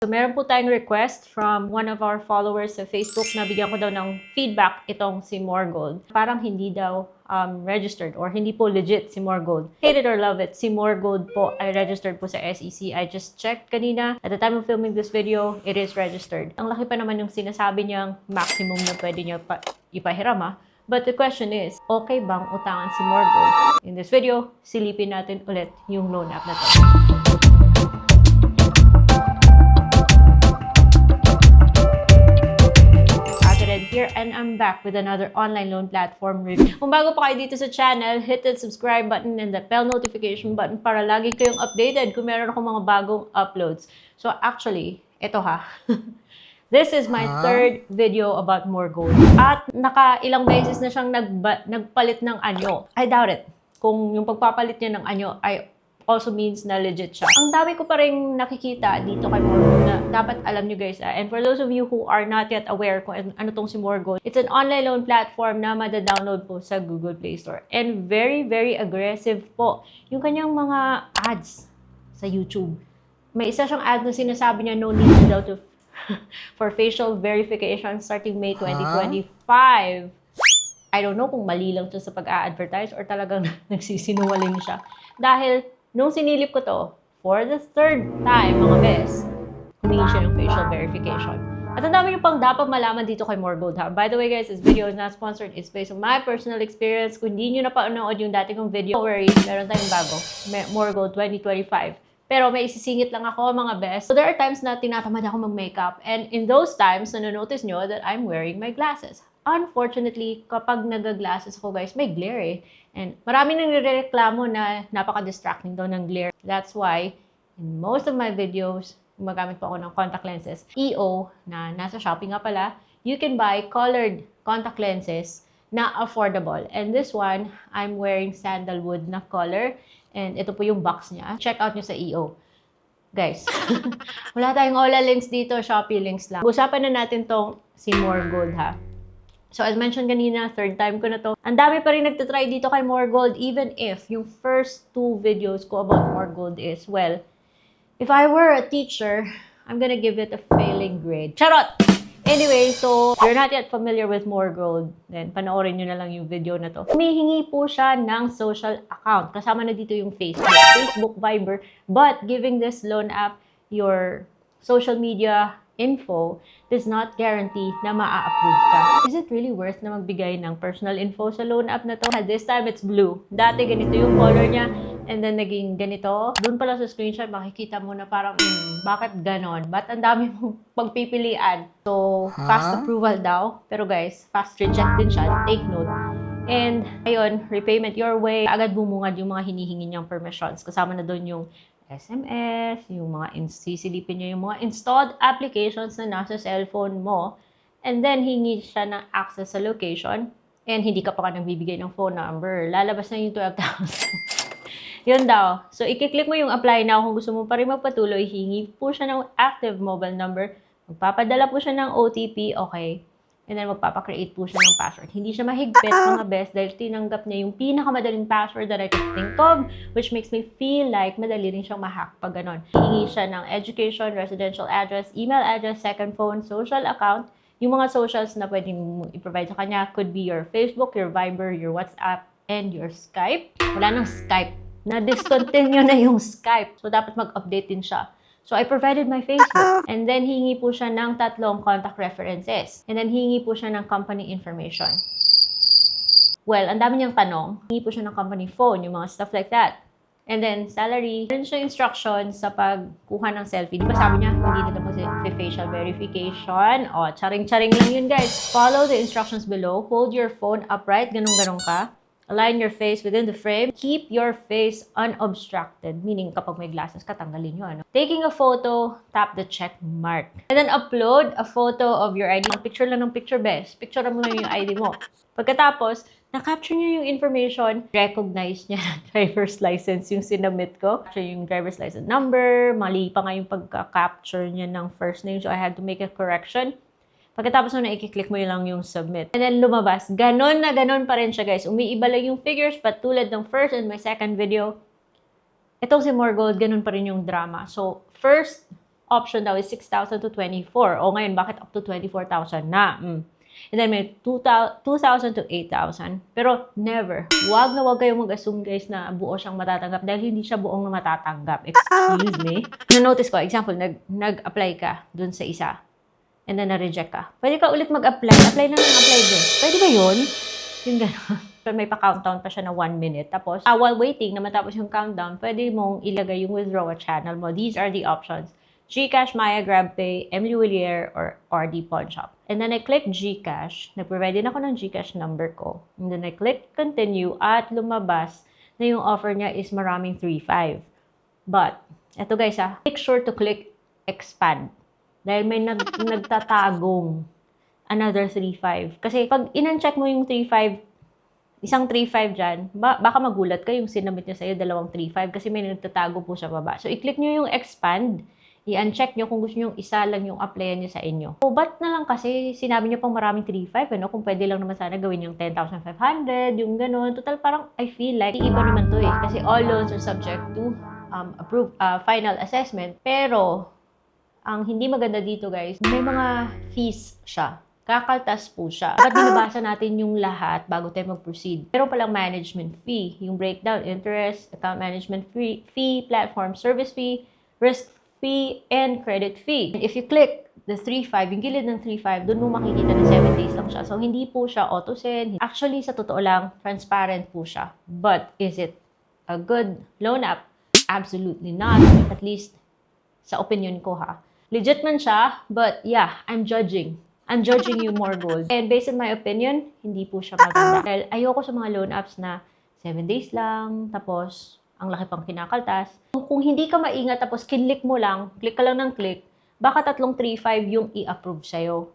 So, meron po tayong request from one of our followers sa Facebook na bigyan ko daw ng feedback itong si Morgold. Parang hindi daw registered or hindi po legit si Morgold. Hate it or love it, si Morgold po ay registered po sa SEC. I just checked kanina. At the time of filming this video, it is registered. Ang laki pa naman yung sinasabi niyang maximum na pwede niya ipahiram ha. But the question is, okay bang utangan si Morgold? In this video, silipin natin ulit yung loan app na to. Here and I'm back with another online loan platform review. Kung bago pa kayo dito sa channel, hit the subscribe button and the bell notification button para lagi kayong updated kung meron akong mga bagong uploads. So actually, ito ha. This is my third video about Morgold. At nakailang beses na siyang nagpalit ng anyo. I doubt it. Kung yung pagpapalit niya ng anyo ay also means na legit siya. Ang dami ko pa rin nakikita dito kay Morgold na dapat alam nyo guys. And for those of you who are not yet aware kung ano tong si Morgold, it's an online loan platform na mada-download po sa Google Play Store. And very, very aggressive po yung kanyang mga ads sa YouTube. May isa siyang ad na sinasabi niya, no need daw to for facial verification starting May 2025. I don't know kung mali lang siya sa pag-a-advertise or talagang nagsisinungaling siya. Dahil nung sinilip ko to, for the third time, mga bes, humingi siya ng facial verification. At ang dami yung pang dapat malaman dito kay Morgold ha. By the way guys, this video is not sponsored. It's based on my personal experience. Kung hindi nyo napanood yung dati kong video, don't worry, meron tayong bago. Morgold 2025. Pero may isisingit lang ako mga best. So there are times na tinatamad ako mag-makeup. And in those times, nanonotice nyo that I'm wearing my glasses. Unfortunately, kapag nag-glasses ako guys, may glare eh. And marami nang nirereklamo na napaka-distracting daw ng glare. That's why, in most of my videos, gumagamit po ako ng contact lenses. EO, na nasa Shopee nga pala, you can buy colored contact lenses na affordable. And this one, I'm wearing sandalwood na color. And ito po yung box niya. Check out nyo sa EO. Guys, wala tayong Ola links dito, Shopee links lang. Usapan na natin tong si Morgold ha. So as mentioned kanina, third time ko na to. Ang dami pa rin nagtatry dito kay Morgold even if yung first two videos ko about Morgold is, well, if I were a teacher, I'm gonna give it a failing grade. Charot! Anyway, so if you're not yet familiar with Morgold, then panoorin nyo na lang yung video na to. Humihingi po siya ng social account. Kasama na dito yung Facebook, Viber, but giving this loan app your social media info does not guarantee na ma-approve ka. Is it really worth na magbigay ng personal info sa loan app na to? At this time, it's blue. Dati, ganito yung color niya. And then, naging ganito. Doon pala sa screenshot, makikita mo na parang, bakit ganon? Ba't ang dami mong pagpipilian? So, fast approval daw. Pero guys, fast reject din siya. Take note. And, ayun, repayment your way. Agad bumungad yung mga hinihingi niyang permissions. Kasama na doon yung SMS, yung mga sisilipin niyo yung mga installed applications na nasa cellphone mo. And then, hingi siya ng access sa location. And hindi ka pa nagbibigay ng phone number. Lalabas na yung 12,000. Yun daw. So, i-click mo yung apply now kung gusto mo pa rin magpatuloy. Hingi po siya ng active mobile number. Magpapadala po siya ng OTP. Okay. And then, magpapakreate po siya ng password. Hindi siya mahigpit, mga best, dahil tinanggap niya yung pinakamadaling password that I can think of, which makes me feel like madali rin siyang mahack pag ganon. Hihingi siya ng education, residential address, email address, second phone, social account. Yung mga socials na pwede mo i-provide sa kanya could be your Facebook, your Viber, your WhatsApp, and your Skype. Wala nang Skype. Na-discontinue na yung Skype. So, dapat mag-update din siya. So, I provided my Facebook. And then, hingi po siya ng 3 contact references. And then, hingi po siya ng company information. Well, ang dami niyang tanong. Hingi po siya ng company phone, yung mga stuff like that. And then, salary. Meron siya instructions sa pagkuha ng selfie. Di ba sabi niya, hindi na tapos yung facial verification. O, charing-charing lang yun, guys. Follow the instructions below. Hold your phone upright. Ganun-ganun ka. Align your face within the frame. Keep your face unobstructed. Meaning, kapag may glasses ka, tanggalin nyo. Ano? Taking a photo, tap the check mark. And then, upload a photo of your ID. Picture lang ng picture, best. Picture mo lang yung ID mo. Pagkatapos, na-capture niya yung information. Recognize niya na driver's license yung sinubmit ko. Actually, yung driver's license number. Mali pa nga yung pagka-capture niya ng first name. So, I had to make a correction. Pagkatapos na i-click mo lang yung submit. And then lumabas. Ganon na ganon pa rin siya guys. Umiiba lang yung figures but tulad ng first and my second video, itong si Morgold, ganon pa rin yung drama. So first, option daw is 6,000 to 24. O ngayon, bakit up to 24,000 na? And then may 2,000 to 8,000. Pero never. Wag na wag kayong mag-assume guys na buo siyang matatanggap dahil hindi siya buong matatanggap. Excuse me. Na-notice ko, example, nag-apply ka dun sa isa. And then na-reject ka. Pwede ka ulit mag-apply. Apply na ng apply din. Pwede ba yun? Yung gano'n. May pa-countdown pa siya na 1 minute. Tapos, while waiting na matapos yung countdown, pwede mong ilagay yung withdrawal channel mo. These are the options. GCash, Maya, GrabPay, Emily Willier, or RD Pawn Shop. And then I click GCash. Nag-provide din ako ng GCash number ko. And then I click continue at lumabas na yung offer niya is maraming 3.5. But, eto guys make sure to click expand. Dahil may nagtatagong another 3.5. Kasi pag in-uncheck mo yung 3.5, isang 3.5 dyan, baka magulat ka yung sinamit niya sa'yo, dalawang 3.5 kasi may nagtatago po sa baba. So, i-click nyo yung expand, i-uncheck nyo kung gusto nyo isa lang yung applyan niya sa inyo. So, ba't na lang kasi sinabi niyo pang maraming 3.5, ano? Kung pwede lang naman sana gawin yung 10,500, yung gano'n. Total, parang I feel like iba naman to eh. Kasi all loans are subject to final assessment. Pero, ang hindi maganda dito guys, may mga fees siya. Kakaltas po siya. Dapat binabasa natin yung lahat bago tayo mag-proceed. Pero palang management fee, yung breakdown, interest, account management fee, platform service fee, risk fee, and credit fee. And if you click the 3.5, yung gilid ng 3.5, doon mo makikita na 7 days lang siya. So, hindi po siya auto-send. Actually, sa totoo lang, transparent po siya. But, is it a good loan app? Absolutely not. At least, sa opinion ko ha. Legit man siya, but yeah, I'm judging you more gold. And based on my opinion, hindi po siya maganda. Dahil ayoko sa mga loan apps na 7 days lang, tapos ang laki pang kinakaltas. Kung hindi ka maingat, tapos click mo lang, click ka lang ng click, baka 3.5 yung i-approve sa'yo.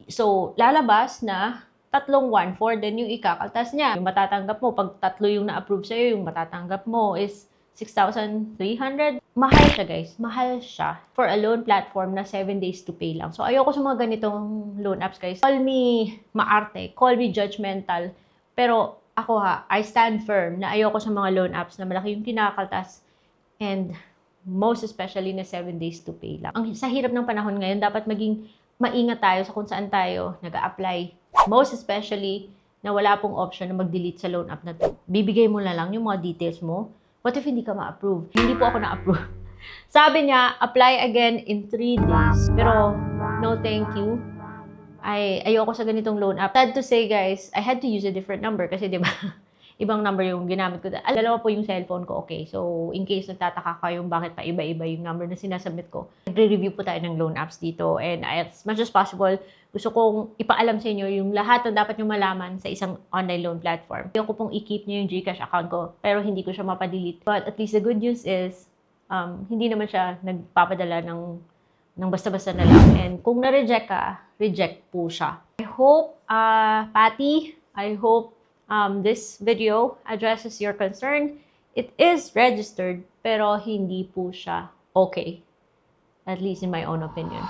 So, lalabas na 3.14 din yung ikakaltas niya. Yung matatanggap mo, pag 3 yung na-approve sa'yo, yung matatanggap mo is 6,300. Mahal siya guys. Mahal siya for a loan platform na 7 days to pay lang. So, ayoko sa mga ganitong loan apps guys. Call me maarte. Call me judgmental. Pero ako I stand firm na ayoko sa mga loan apps na malaki yung kinakaltas and most especially na 7 days to pay lang. Sa hirap ng panahon ngayon, dapat maging maingat tayo sa kung saan tayo nag-a-apply. Most especially na wala pong option na mag-delete sa loan app na to. Bibigay mo na lang yung mga details mo. What if hindi ka ma-approve? Hindi po ako na-approve. Sabi niya, apply again in 3 days. Pero, no thank you. Ayoko sa ganitong loan app. Sad to say guys, I had to use a different number kasi di ba, ibang number yung ginamit ko. Dalawa po yung cellphone ko, okay. So, in case nagtataka kayo bakit pa iba-iba yung number na sinasubmit ko, nagre-review po tayo ng loan apps dito. And as much as possible, gusto kong ipaalam sa inyo yung lahat na dapat nyo malaman sa isang online loan platform. Ayoko pong i-keep nyo yung GCash account ko, pero hindi ko siya mapadelete. But at least the good news is, hindi naman siya nagpapadala ng basta-basta na lang. And kung na-reject ka, reject po siya. I hope, Patty, I hope this video addresses your concern. It is registered, pero hindi po siya okay. At least in my own opinion.